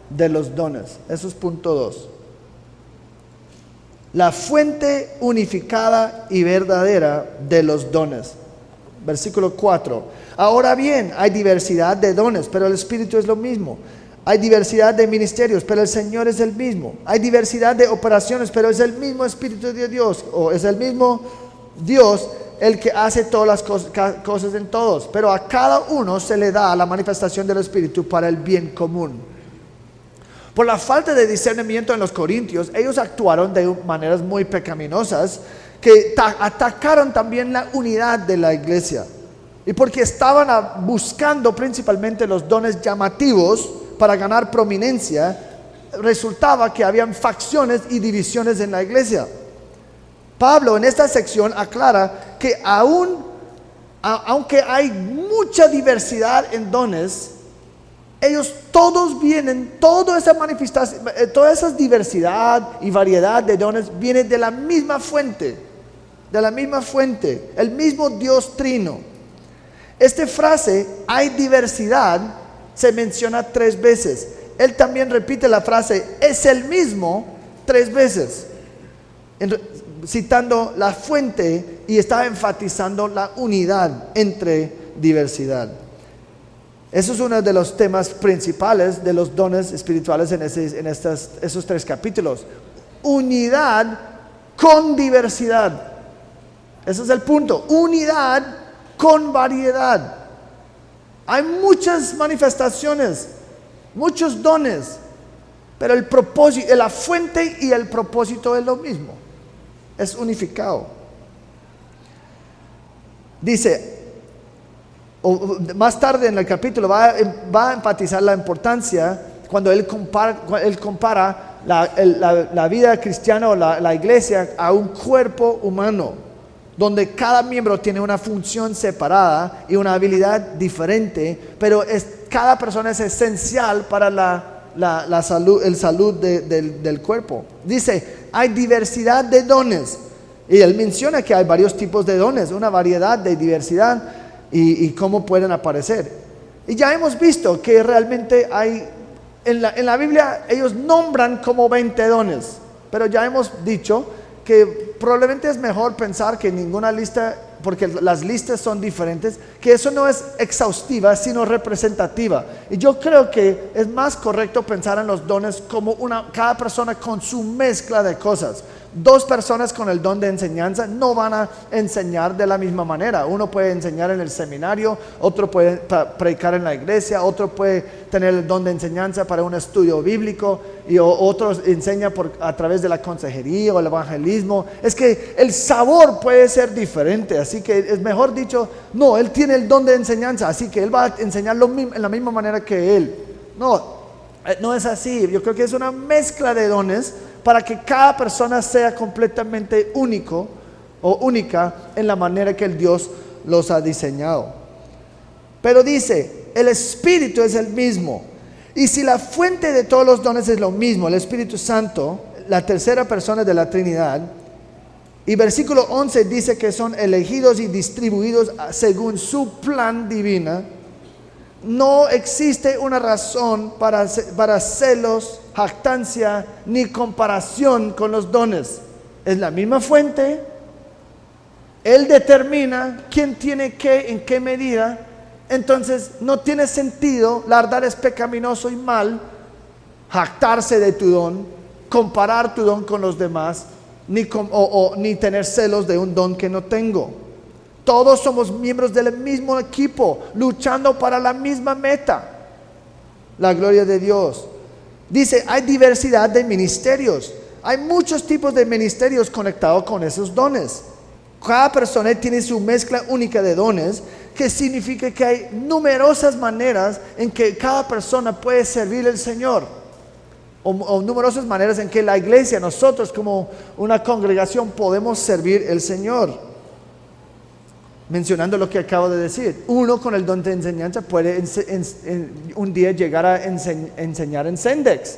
[SPEAKER 1] de los dones. Eso es punto 2. La fuente unificada y verdadera de los dones. Versículo 4. Ahora bien, hay diversidad de dones, pero el Espíritu es lo mismo. Hay diversidad de ministerios, pero el Señor es el mismo. Hay diversidad de operaciones, pero es el mismo Espíritu de Dios, o es el mismo Dios el que hace todas las cosas en todos. Pero a cada uno se le da la manifestación del Espíritu para el bien común. Por la falta de discernimiento en los corintios, ellos actuaron de maneras muy pecaminosas que atacaron también la unidad de la iglesia. Y porque estaban buscando principalmente los dones llamativos para ganar prominencia, resultaba que habían facciones y divisiones en la iglesia. Pablo en esta sección aclara que aunque hay mucha diversidad en dones, ellos todos vienen, toda esa manifestación, toda esa diversidad y variedad de dones viene de la misma fuente, el mismo Dios trino. Esta frase, hay diversidad, se menciona 3 veces. Él también repite la frase, es el mismo, 3 veces, citando la fuente, y está enfatizando la unidad entre diversidad. Eso es uno de los temas principales de los dones espirituales en esos 3 capítulos. Unidad con diversidad. Ese es el punto. Unidad con variedad. Hay muchas manifestaciones, muchos dones, pero el propósito, la fuente y el propósito es lo mismo. Es unificado. Dice, más tarde en el capítulo va a enfatizar la importancia cuando él compara la vida cristiana o la iglesia a un cuerpo humano, donde cada miembro tiene una función separada y una habilidad diferente, pero cada persona es esencial para la salud, el salud del cuerpo. Dice, hay diversidad de dones. Y él menciona que hay varios tipos de dones, una variedad de diversidad y cómo pueden aparecer. Y ya hemos visto que realmente hay, en la Biblia ellos nombran como 20 dones, pero ya hemos dicho que probablemente es mejor pensar que ninguna lista, porque las listas son diferentes, que eso no es exhaustiva, sino representativa. Y yo creo que es más correcto pensar en los dones como cada persona con su mezcla de cosas. 2 personas con el don de enseñanza no van a enseñar de la misma manera. Uno puede enseñar en el seminario, otro puede predicar en la iglesia, otro puede tener el don de enseñanza para un estudio bíblico y otro enseña a través de la consejería o el evangelismo. Es que el sabor puede ser diferente, así que es mejor dicho, no, él tiene el don de enseñanza, así que él va a enseñar en la misma manera que él. No es así. Yo creo que es una mezcla de dones para que cada persona sea completamente único o única en la manera que el Dios los ha diseñado. Pero dice, el Espíritu es el mismo. Y si la fuente de todos los dones es lo mismo, el Espíritu Santo, la tercera persona de la Trinidad, y versículo 11 dice que son elegidos y distribuidos según su plan divina, no existe una razón para celos, jactancia, ni comparación con los dones. Es la misma fuente. Él determina quién tiene qué, en qué medida. Entonces no tiene sentido, la verdad es pecaminoso y mal, jactarse de tu don, comparar tu don con los demás, ni tener celos de un don que no tengo. Todos somos miembros del mismo equipo, luchando para la misma meta, la gloria de Dios. Dice, hay diversidad de ministerios. Hay muchos tipos de ministerios conectados con esos dones. Cada persona tiene su mezcla única de dones, que significa que hay numerosas maneras en que cada persona puede servir al Señor. O numerosas maneras en que la iglesia, nosotros como una congregación, podemos servir al Señor. Mencionando lo que acabo de decir, uno con el don de enseñanza puede un día llegar a enseñar en Sendex,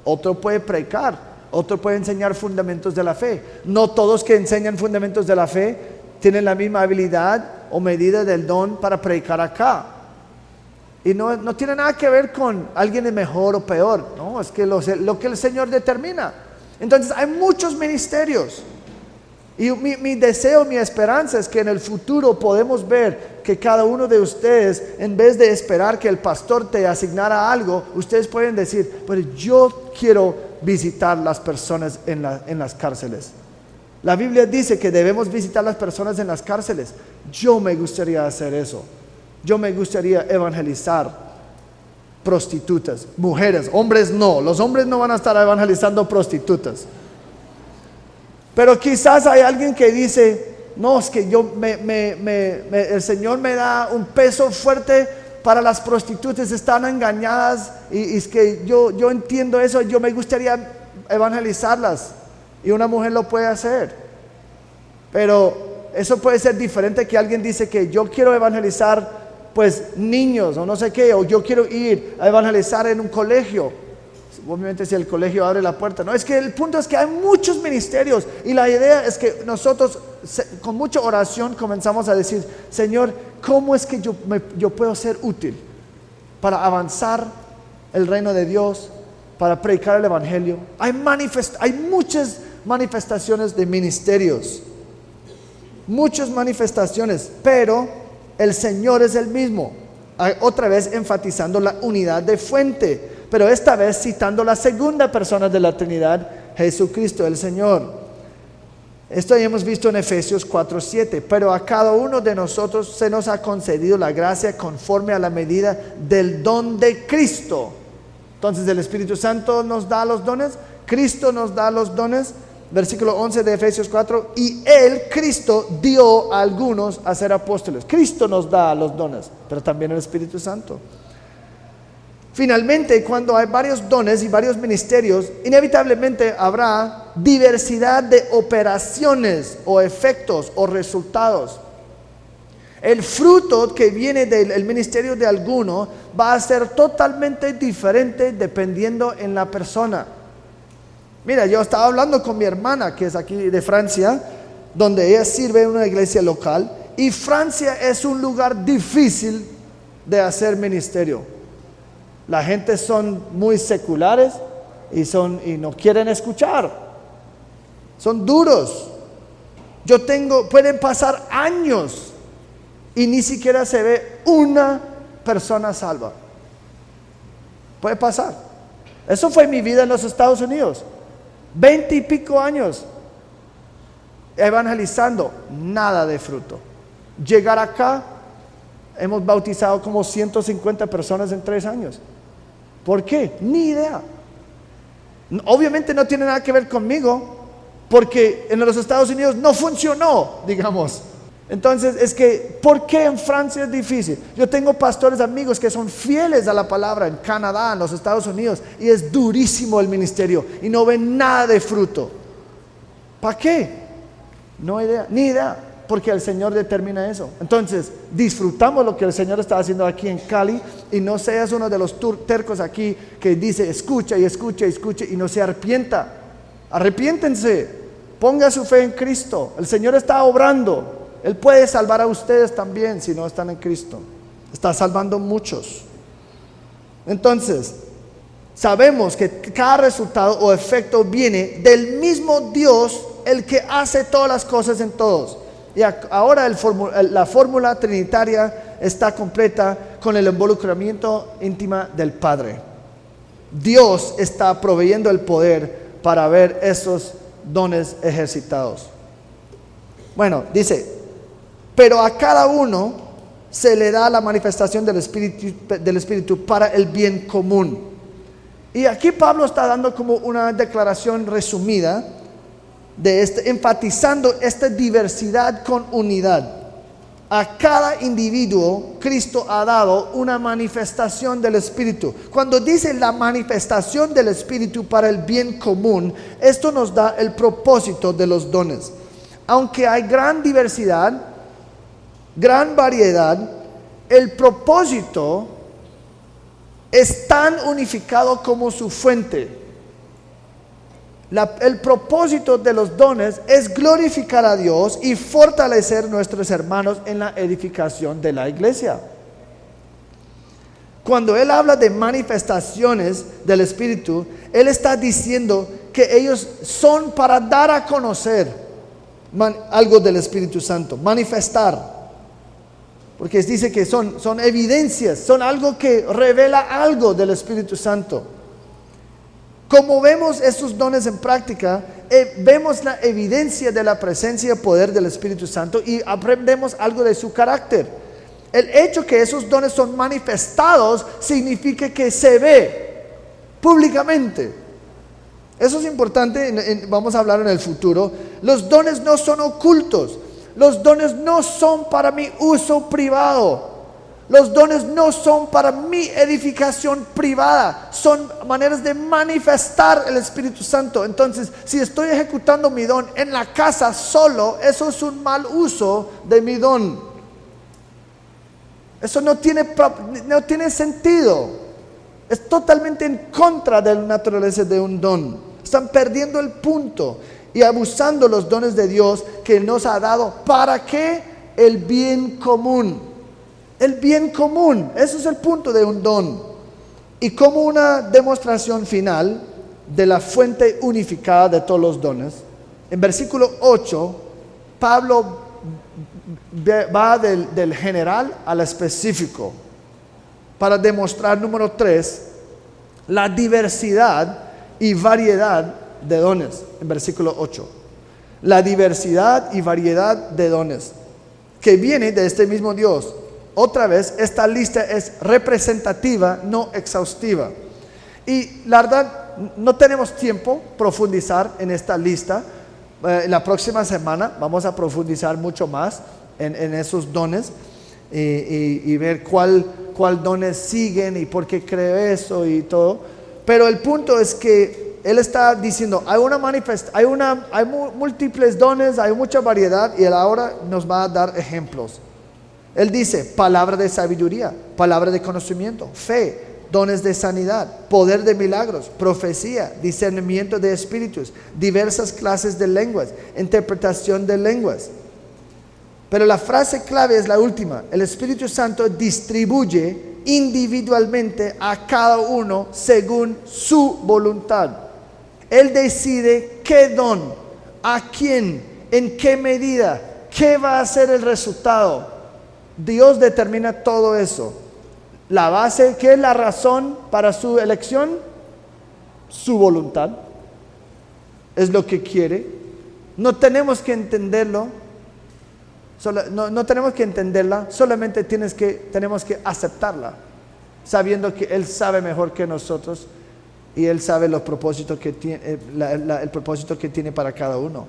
[SPEAKER 1] otro puede predicar, otro puede enseñar fundamentos de la fe. No todos que enseñan fundamentos de la fe tienen la misma habilidad o medida del don para predicar acá. Y no tiene nada que ver con alguien es mejor o peor, no, es que lo que el Señor determina. Entonces hay muchos ministerios. Y mi deseo, mi esperanza es que en el futuro podemos ver que cada uno de ustedes, en vez de esperar que el pastor te asignara algo, ustedes pueden decir, pero yo quiero visitar las personas en las cárceles. La Biblia dice que debemos visitar las personas en las cárceles. Yo me gustaría hacer eso. Yo me gustaría evangelizar prostitutas, mujeres, hombres no. Los hombres no van a estar evangelizando prostitutas. Pero quizás hay alguien que dice, no, es que el Señor me da un peso fuerte para las prostitutas, están engañadas y es que yo entiendo eso, yo me gustaría evangelizarlas y una mujer lo puede hacer. Pero eso puede ser diferente que alguien dice que yo quiero evangelizar pues niños o no sé qué, o yo quiero ir a evangelizar en un colegio. Obviamente si el colegio abre la puerta, no, es que el punto es que hay muchos ministerios y la idea es que nosotros con mucha oración comenzamos a decir, Señor, ¿cómo es que yo puedo ser útil para avanzar el reino de Dios, para predicar el evangelio? Hay muchas manifestaciones de ministerios, muchas manifestaciones, pero el Señor es el mismo. Otra vez enfatizando la unidad de fuente, pero esta vez citando la segunda persona de la Trinidad, Jesucristo el Señor. Esto ya hemos visto en Efesios 4:7. Pero a cada uno de nosotros se nos ha concedido la gracia conforme a la medida del don de Cristo. Entonces el Espíritu Santo nos da los dones, Cristo nos da los dones. Versículo 11 de Efesios 4, y Él, Cristo, dio a algunos a ser apóstoles. Cristo nos da los dones, pero también el Espíritu Santo. Finalmente, cuando hay varios dones y varios ministerios, inevitablemente habrá diversidad de operaciones o efectos o resultados. El fruto que viene del ministerio de alguno va a ser totalmente diferente dependiendo en la persona. Mira, yo estaba hablando con mi hermana, que es aquí de Francia, donde ella sirve en una iglesia local, y Francia es un lugar difícil de hacer ministerio. La gente son muy seculares y no quieren escuchar. Son duros. Pueden pasar años y ni siquiera se ve una persona salva. Puede pasar. Eso fue mi vida en los Estados Unidos. 20 y pico años evangelizando, nada de fruto. Llegar acá, hemos bautizado como 150 personas en 3 años. ¿Por qué? Ni idea. Obviamente no tiene nada que ver conmigo, porque en los Estados Unidos no funcionó, digamos. Entonces es que, ¿por qué en Francia es difícil? Yo tengo pastores amigos que son fieles a la palabra en Canadá, en los Estados Unidos, y es durísimo el ministerio y no ven nada de fruto. ¿Para qué? No idea, ni idea, porque el Señor determina eso. Entonces disfrutamos lo que el Señor está haciendo aquí en Cali, y no seas uno de los tercos aquí que dice escucha y escucha y escucha y no se arrepienta. Arrepiéntense, ponga su fe en Cristo. El Señor está obrando. Él puede salvar a ustedes también si no están en Cristo. Está salvando muchos. Entonces, sabemos que cada resultado o efecto viene del mismo Dios, el que hace todas las cosas en todos. Y ahora la fórmula trinitaria está completa con el involucramiento íntimo del Padre. Dios está proveyendo el poder para ver esos dones ejercitados. Bueno, dice, pero a cada uno se le da la manifestación del Espíritu para el bien común. Y aquí Pablo está dando como una declaración resumida de enfatizando esta diversidad con unidad. A cada individuo Cristo ha dado una manifestación del Espíritu. Cuando dice la manifestación del Espíritu para el bien común, esto nos da el propósito de los dones. Aunque hay gran diversidad, gran variedad, el propósito es tan unificado como su fuente. El propósito de los dones es glorificar a Dios y fortalecer nuestros hermanos en la edificación de la iglesia. Cuando él habla de manifestaciones del Espíritu, él está diciendo que ellos son para dar a conocer algo del Espíritu Santo, manifestar. Porque dice que son evidencias, son algo que revela algo del Espíritu Santo. Como vemos estos dones en práctica, vemos la evidencia de la presencia y poder del Espíritu Santo y aprendemos algo de su carácter. El hecho que esos dones son manifestados significa que se ve públicamente. Eso es importante, vamos a hablar en el futuro. Los dones no son ocultos. Los dones no son para mi uso privado. Los dones no son para mi edificación privada. Son maneras de manifestar el Espíritu Santo. Entonces, si estoy ejecutando mi don en la casa solo, eso es un mal uso de mi don. Eso no tiene sentido. Es totalmente en contra de la naturaleza de un don. Están perdiendo el punto y abusando los dones de Dios que nos ha dado. ¿Para qué? El bien común. El bien común, ese es el punto de un don. Y como una demostración final de la fuente unificada de todos los dones, en versículo 8, Pablo va del general al específico para demostrar, número 3, la diversidad y variedad de dones. En versículo 8, la diversidad y variedad de dones que viene de este mismo Dios. Otra vez, esta lista es representativa, no exhaustiva. Y la verdad, no tenemos tiempo profundizar en esta lista. La próxima semana vamos a profundizar mucho más en esos dones y ver cuál dones siguen y por qué creo eso y todo. Pero el punto es que Él está diciendo, hay múltiples dones, hay mucha variedad, y Él ahora nos va a dar ejemplos. Él dice, palabra de sabiduría, palabra de conocimiento, fe, dones de sanidad, poder de milagros, profecía, discernimiento de espíritus, diversas clases de lenguas, interpretación de lenguas. Pero la frase clave es la última. El Espíritu Santo distribuye individualmente a cada uno según su voluntad. Él decide qué don, a quién, en qué medida, qué va a ser el resultado. Dios determina todo eso. La base, ¿qué es la razón para su elección? Su voluntad. Es lo que quiere. No tenemos que entenderlo. No tenemos que entenderla. Solamente tenemos que aceptarla, sabiendo que Él sabe mejor que nosotros y Él sabe los propósitos que tiene, el propósito que tiene para cada uno.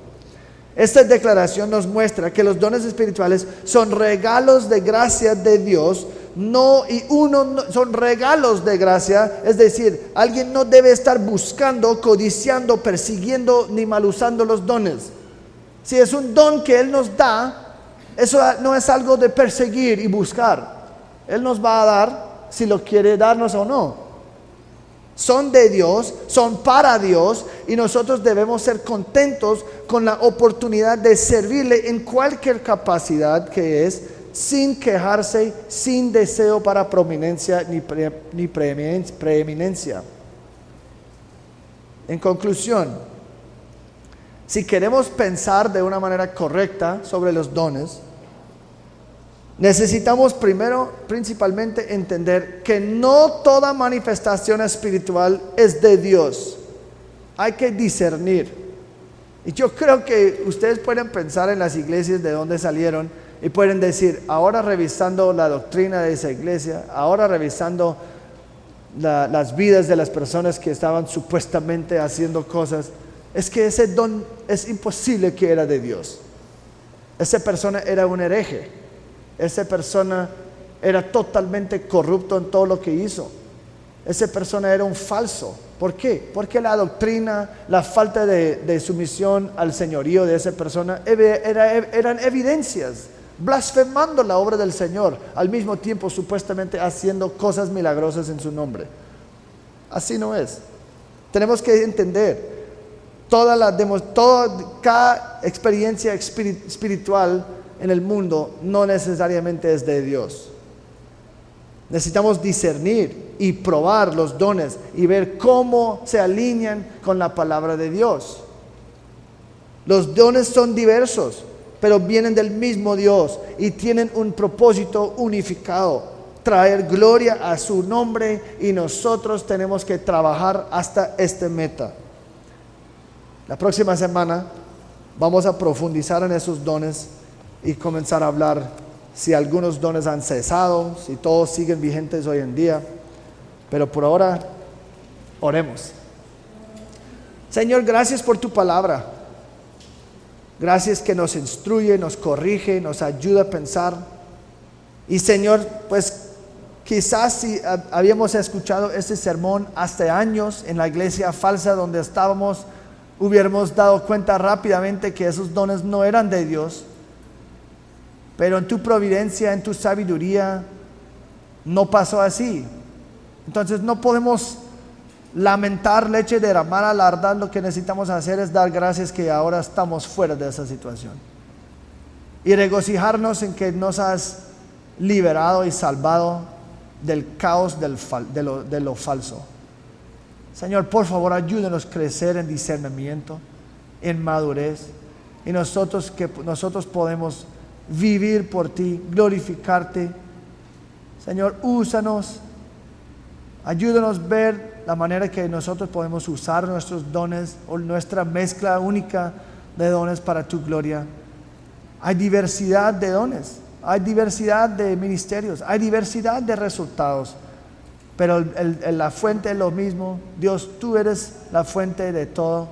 [SPEAKER 1] Esta declaración nos muestra que los dones espirituales son regalos de gracia de Dios, son regalos de gracia. Es decir, alguien no debe estar buscando, codiciando, persiguiendo ni mal usando los dones. Si es un don que Él nos da, eso no es algo de perseguir y buscar. Él nos va a dar si lo quiere darnos o no. Son de Dios, son para Dios, y nosotros debemos ser contentos con la oportunidad de servirle en cualquier capacidad que es, sin quejarse, sin deseo para prominencia ni preeminencia. En conclusión, si queremos pensar de una manera correcta sobre los dones, necesitamos principalmente entender que no toda manifestación espiritual es de Dios. Hay que discernir. Y yo creo que ustedes pueden pensar en las iglesias de donde salieron y pueden decir, ahora revisando la doctrina de esa iglesia, ahora revisando las vidas de las personas que estaban supuestamente haciendo cosas, es que ese don es imposible que era de Dios. Esa persona era un hereje. Esa persona era totalmente corrupto en todo lo que hizo. Esa persona era un falso. ¿Por qué? Porque la doctrina, la falta de sumisión al señorío de esa persona eran evidencias, blasfemando la obra del Señor, al mismo tiempo supuestamente haciendo cosas milagrosas en su nombre. Así no es. Tenemos que entender, cada experiencia espiritual en el mundo no necesariamente es de Dios. Necesitamos discernir y probar los dones y ver cómo se alinean con la palabra de Dios. Los dones son diversos, pero vienen del mismo Dios y tienen un propósito unificado: traer gloria a su nombre, y nosotros tenemos que trabajar hasta esta meta. La próxima semana vamos a profundizar en esos dones y comenzar a hablar si algunos dones han cesado, si todos siguen vigentes hoy en día. Pero por ahora, oremos. Señor, gracias por tu palabra. Gracias que nos instruye, nos corrige, nos ayuda a pensar. Y Señor, pues quizás si habíamos escuchado este sermón hace años en la iglesia falsa donde estábamos, hubiéramos dado cuenta rápidamente que esos dones no eran de Dios. Pero en tu providencia, en tu sabiduría, no pasó así. Entonces no podemos lamentar leche derramada. La verdad, lo que necesitamos hacer es dar gracias que ahora estamos fuera de esa situación y regocijarnos en que nos has liberado y salvado del caos de lo falso. Señor, por favor, ayúdanos a crecer en discernimiento, en madurez, y nosotros podemos vivir por ti, glorificarte. Señor, úsanos, ayúdanos a ver la manera que nosotros podemos usar nuestros dones o nuestra mezcla única de dones para tu gloria. Hay diversidad de dones, hay diversidad de ministerios, hay diversidad de resultados, pero la fuente es lo mismo. Dios, tú eres la fuente de todo,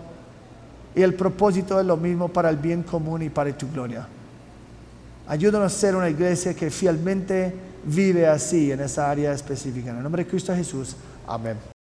[SPEAKER 1] y el propósito es lo mismo, para el bien común y para tu gloria. Ayúdanos a ser una iglesia que fielmente vive así en esa área específica. En el nombre de Cristo Jesús, amén.